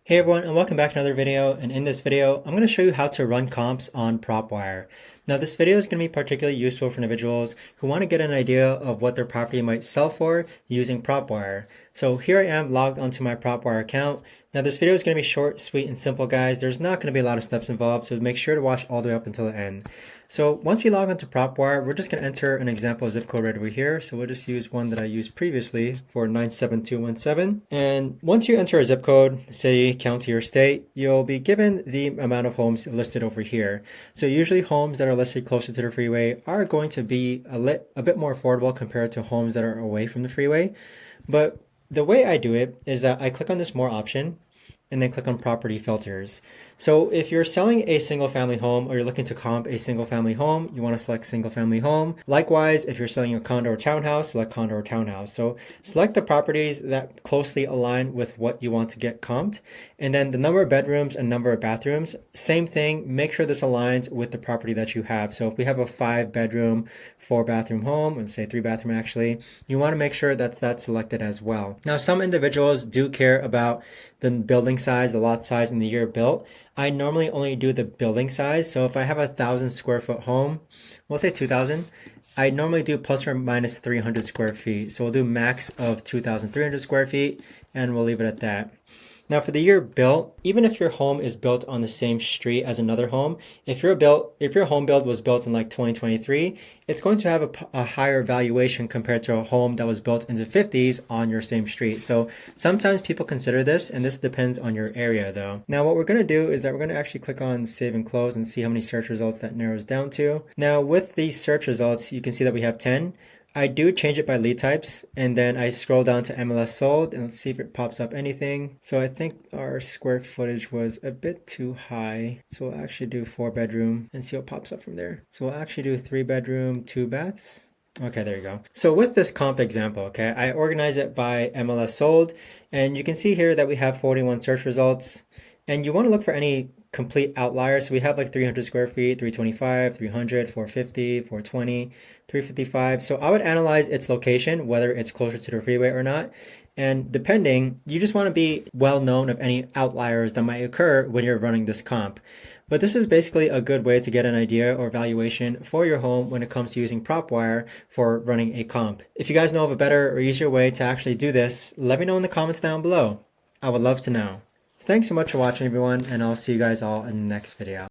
Hey everyone, and welcome back to another video. And in this video, I'm going to show you how to run comps on Propwire. Now, this video is going to be particularly useful for individuals who want to get an idea of what their property might sell for using Propwire. So here I am logged onto my Propwire account. Now, this video is going to be short, sweet, and simple, guys. There's not going to be a lot of steps involved, so make sure to watch all the way up until the end. So once we log onto Propwire, we're just going to enter an example zip code right over here. So we'll just use one that I used previously for 97217. And once you enter a zip code, say county or state, you'll be given the amount of homes listed over here. So usually homes that are listed closer to the freeway are going to be a bit more affordable compared to homes that are away from the freeway. But the way I do it is that I click on this more option and then click on property filters. So if you're selling a single family home or you're looking to comp a single family home, you want to select single family home. Likewise, if you're selling a condo or townhouse, select condo or townhouse. So select the properties that closely align with what you want to get comped. And then the number of bedrooms and number of bathrooms, same thing, make sure this aligns with the property that you have. So if we have a 5-bedroom, 4-bathroom home, and say 3-bathroom actually, you want to make sure that that's selected as well. Now, some individuals do care about the building size, the lot size, and the year built. I normally only do the building size. So if I have a 1,000 square foot home, we'll say 2,000. I normally do plus or minus 300 square feet. So we'll do max of 2,300 square feet, and we'll leave it at that. Now for the year built, even if your home is built on the same street as another home, if your home build was built in like 2023, it's going to have a higher valuation compared to a home that was built in the 50s on your same street. So sometimes people consider this, and this depends on your area though. Now what we're going to do is that we're going to actually click on save and close and see how many search results that narrows down to. Now with these search results, you can see that we have 10. I do change it by lead types, and then I scroll down to MLS sold, and let's see if it pops up anything. So I think our square footage was a bit too high. So we'll actually do 4-bedroom and see what pops up from there. So we'll actually do 3-bedroom, 2 baths. Okay, there you go. So with this comp example, okay, I organize it by MLS sold, and you can see here that we have 41 search results, and you want to look for any complete outliers. So we have like 300 square feet, 325, 300, 450, 420, 355. So I would analyze its location, whether it's closer to the freeway or not. And depending, you just want to be well known of any outliers that might occur when you're running this comp. But this is basically a good way to get an idea or valuation for your home when it comes to using Propwire for running a comp. If you guys know of a better or easier way to actually do this, let me know in the comments down below. I would love to know. Thanks so much for watching, everyone, and I'll see you guys all in the next video.